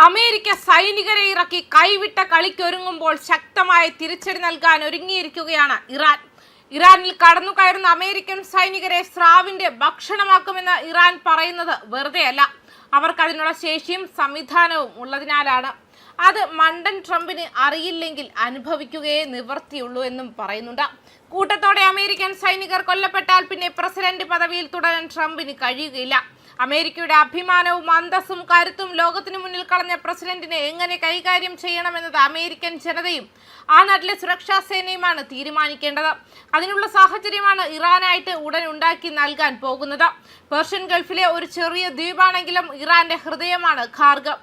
America സൈനികരെ ഇറക്കി കൈവിട്ട കളിക്കൊരുങ്ങുമ്പോൾ ശക്തമായ തിരിച്ചടി നൽകാൻ ഒരുങ്ങിയിരിക്കുകയാണ് ഇറാൻ. ഇറാനിൽ കടന്നുകയറുന്ന അമേരിക്കൻ സൈനികരെ സ്രാവിന്റെ ഭക്ഷണമാക്കുമെന്ന് ഇറാൻ പറയുന്നത് വെറുതെയല്ല. അവർക്ക് അതിനുള്ള ശേഷിയും സംവിധാനവും ഉള്ളതിനാലാണ്. അത് മണ്ടൻ ട്രംപിന് അറിയില്ലെങ്കിൽ അനുഭവിക്കുകയേ നിവർത്തിയുള്ളൂ എന്നും പറയുന്നുണ്ട്. കൂട്ടത്തോടെ അമേരിക്കൻ സൈനികർ കൊല്ലപ്പെട്ടാൽ പിന്നെ പ്രസിഡന്റ് പദവിയിൽ തുടരാൻ ട്രംപിന് കഴിയുകയില്ല. അമേരിക്കയുടെ അഭിമാനവും അന്തസ്സും കരുത്തും ലോകത്തിനു മുന്നിൽ കളഞ്ഞ പ്രസിഡന്റിനെ എങ്ങനെ കൈകാര്യം ചെയ്യണമെന്നത് അമേരിക്കൻ ജനതയും ആ നാട്ടിലെ സുരക്ഷാ സേനയുമാണ് തീരുമാനിക്കേണ്ടത്. അതിനുള്ള സാഹചര്യമാണ് ഇറാനായിട്ട് ഉടൻ ഉണ്ടാക്കി നൽകാൻ പോകുന്നത്. പേർഷ്യൻ ഗൾഫിലെ ഒരു ചെറിയ ദ്വീപാണെങ്കിലും ഇറാന്റെ ഹൃദയമാണ് ഖാർഗ്.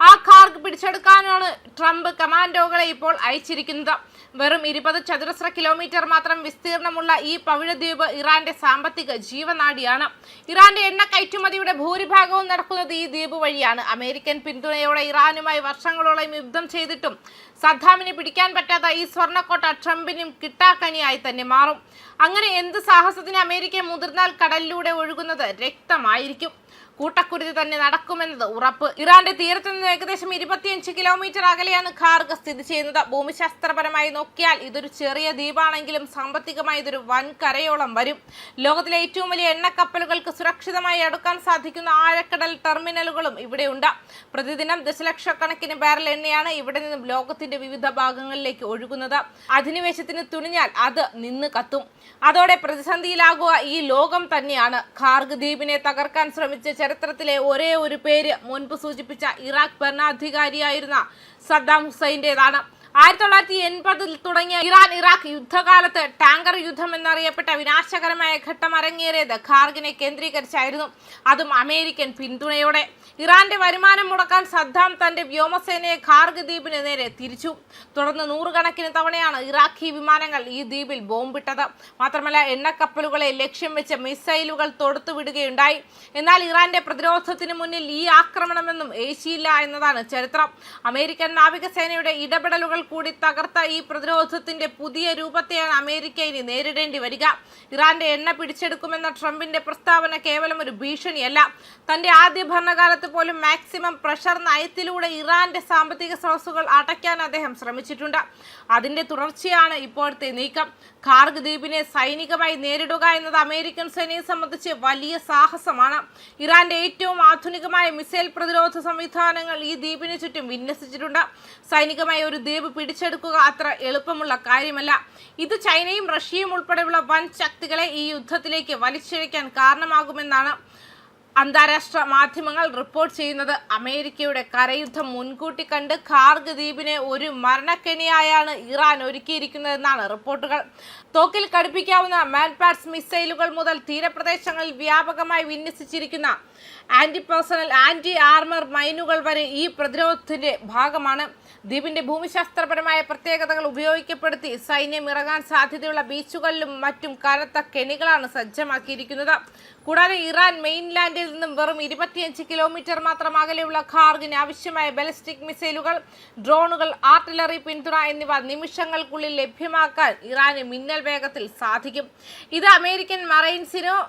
ആ ഖാർഗ് പിടിച്ചെടുക്കാനാണ് ട്രംപ് കമാൻഡോകളെ ഇപ്പോൾ അയച്ചിരിക്കുന്നത്. വെറും 20 ചതുരശ്ര കിലോമീറ്റർ മാത്രം വിസ്തീർണമുള്ള ഈ പവിഴദ്വീപ് ഇറാന്റെ സാമ്പത്തിക ജീവനാഡിയാണ്. ഇറാന്റെ എണ്ണ കയറ്റുമതിയുടെ ഭൂരിഭാഗവും നടക്കുന്നത് ഈ ദ്വീപ് വഴിയാണ്. അമേരിക്കൻ പിന്തുണയോടെ ഇറാനുമായി വർഷങ്ങളോളം യുദ്ധം ചെയ്തിട്ടും സദ്ദാമിനെ പിടിക്കാൻ പറ്റാത്ത ഈ സ്വർണ്ണക്കോട്ട ട്രംപിനും കിട്ടാക്കനിയായി തന്നെ മാറും. അങ്ങനെ എന്ത് സാഹസത്തിന് അമേരിക്ക മുതിർന്നാൽ കടലിലൂടെ ഒഴുകുന്നത് രക്തമായിരിക്കും. കൂട്ടക്കുരുതി തന്നെ നടക്കുമെന്നത് ഉറപ്പ്. ഇറാന്റെ തീരത്ത് നിന്ന് ഏകദേശം 25 കിലോമീറ്റർ അകലെയാണ് ഖാർഗ് സ്ഥിതി ചെയ്യുന്നത്. ഭൂമിശാസ്ത്രപരമായി നോക്കിയാൽ ഇതൊരു ചെറിയ ദ്വീപാണെങ്കിലും സാമ്പത്തികമായി ഇതൊരു വൻ കരയോളം വരും. ലോകത്തിലെ ഏറ്റവും വലിയ എണ്ണക്കപ്പലുകൾക്ക് സുരക്ഷിതമായി അടുക്കാൻ സാധിക്കുന്ന ആഴക്കടൽ ടെർമിനലുകളും ഇവിടെയുണ്ട്. പ്രതിദിനം ദശലക്ഷക്കണക്കിന് ബാരൽ എണ്ണയാണ് ഇവിടെ നിന്നും ലോകത്തിന്റെ വിവിധ ഭാഗങ്ങളിലേക്ക് ഒഴുകുന്നത്. അധിനിവേശത്തിന് തുനിഞ്ഞാൽ അത് നിന്ന് കത്തും. അതോടെ പ്രതിസന്ധിയിലാകുക ഈ ലോകം തന്നെയാണ്. ഖാർഗ് ദ്വീപിനെ തകർക്കാൻ ശ്രമിച്ച ചരിത്രത്തിലെ ഒരേ ഒരു പേര് മുൻപ് സൂചിപ്പിച്ച ഇറാഖ് ഭരണാധികാരിയായിരുന്ന സദ്ദാം ഹുസൈന്റേതാണ്. 1980 തുടങ്ങിയ ഇറാഖ് യുദ്ധകാലത്ത് ടാങ്കർ യുദ്ധം എന്നറിയപ്പെട്ട വിനാശകരമായ ഘട്ടം അരങ്ങേറിയത് ഖാർഗിനെ കേന്ദ്രീകരിച്ചായിരുന്നു. അതും അമേരിക്കൻ പിന്തുണയോടെ. ഇറാന്റെ വരുമാനം മുടക്കാൻ സദ്ദാം തന്റെ വ്യോമസേനയെ ഖാർഗ് ദ്വീപിന് നേരെ തിരിച്ചു. തുടർന്ന് നൂറുകണക്കിന് തവണയാണ് ഇറാഖി വിമാനങ്ങൾ ഈ ദ്വീപിൽ ബോംബിട്ടത്. മാത്രമല്ല എണ്ണക്കപ്പലുകളെ ലക്ഷ്യം വെച്ച് മിസൈലുകൾ തൊടുത്തുവിടുകയുണ്ടായി. എന്നാൽ ഇറാന്റെ പ്രതിരോധത്തിന് മുന്നിൽ ഈ ആക്രമണമെന്നും ഏശിയില്ല എന്നതാണ് ചരിത്രം. അമേരിക്കൻ നാവികസേനയുടെ ഇടപെടലുകൾ കൂടി തകർത്ത ഈ പ്രതിരോധത്തിന്റെ പുതിയ രൂപത്തെയാണ് അമേരിക്ക ഇനി നേരിടേണ്ടി വരിക. ഇറാന്റെ എണ്ണ പിടിച്ചെടുക്കുമെന്ന ട്രംപിന്റെ പ്രസ്താവന കേവലം ഒരു ഭീഷണിയല്ല. തന്റെ ആദ്യ ഭരണകാലത്ത് പോലും മാക്സിമം പ്രഷർ നയത്തിലൂടെ ഇറാന്റെ സാമ്പത്തിക സ്രോതസ്സുകൾ അടയ്ക്കാൻ അദ്ദേഹം ശ്രമിച്ചിട്ടുണ്ട്. അതിന്റെ തുടർച്ചയാണ് ഇപ്പോഴത്തെ നീക്കം. ഖാർഗ് ദ്വീപിനെ സൈനികമായി നേരിടുക എന്നത് അമേരിക്കൻ സേനയെ സംബന്ധിച്ച് വലിയ സാഹസമാണ്. ഇറാന്റെ ഏറ്റവും ആധുനികമായ മിസൈൽ പ്രതിരോധ സംവിധാനങ്ങൾ ഈ ദ്വീപിന് ചുറ്റും വിന്യസിച്ചിട്ടുണ്ട്. സൈനികമായി ഒരു ദ്വീപ് പിടിച്ചെടുക്കുക അത്ര എളുപ്പമുള്ള കാര്യമല്ല. ഇത് ചൈനയും റഷ്യയും ഉൾപ്പെടെയുള്ള വൻ ശക്തികളെ ഈ യുദ്ധത്തിലേക്ക് വലിച്ചിഴയ്ക്കാൻ കാരണമാകുമെന്നാണ് അന്താരാഷ്ട്ര മാധ്യമങ്ങൾ റിപ്പോർട്ട് ചെയ്യുന്നത്. അമേരിക്കയുടെ കരയുദ്ധം മുൻകൂട്ടി കണ്ട് ഖാർഗ് ദ്വീപിനെ ഒരു മരണക്കെണിയായാണ് ഇറാൻ ഒരുക്കിയിരിക്കുന്നതെന്നാണ് റിപ്പോർട്ടുകൾ. തോക്കിൽ കടുപ്പിക്കാവുന്ന മാൻപാഡ്സ് മിസൈലുകൾ മുതൽ തീരപ്രദേശങ്ങളിൽ വ്യാപകമായി വിന്യസിച്ചിരിക്കുന്ന ആന്റി പേഴ്സണൽ ആന്റി ആർമർ മൈനുകൾ വരെ ഈ പ്രതിരോധത്തിന്റെ ഭാഗമാണ്. ദ്വീപിന്റെ ഭൂമിശാസ്ത്രപരമായ പ്രത്യേകതകൾ ഉപയോഗപ്പെടുത്തി സൈന്യം ഇറങ്ങാൻ സാധ്യതയുള്ള ബീച്ചുകളിലും മറ്റും കനത്ത കെണികളാണ് സജ്ജമാക്കിയിരിക്കുന്നത്. കൂടാതെ ഇറാൻ മെയിൻലാൻഡിൽ നിന്നും വെറും 25 കിലോമീറ്റർ മാത്രം അകലെയുള്ള ഖാർഗിന് ആവശ്യമായ ബാലിസ്റ്റിക് മിസൈലുകൾ, ഡ്രോണുകൾ, ആർട്ടിലറി പിന്തുണ എന്നിവ നിമിഷങ്ങൾക്കുള്ളിൽ ലഭ്യമാക്കാൻ ഇറാന് മിന്നൽ വേഗത്തിൽ സാധിക്കും. ഇത് അമേരിക്കൻ മറൈൻസിനോ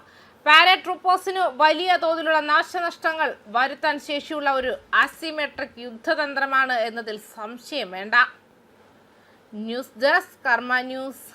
പാരാട്രൂപ്പേഴ്സിനു വലിയ തോതിലുള്ള നാശനഷ്ടങ്ങൾ വരുത്താൻ ശേഷിയുള്ള ഒരു അസിമെട്രിക് യുദ്ധതന്ത്രമാണ് എന്നതിൽ സംശയം വേണ്ട. ന്യൂസ് ഡെസ്ക് കർമ്മ ന്യൂസ്.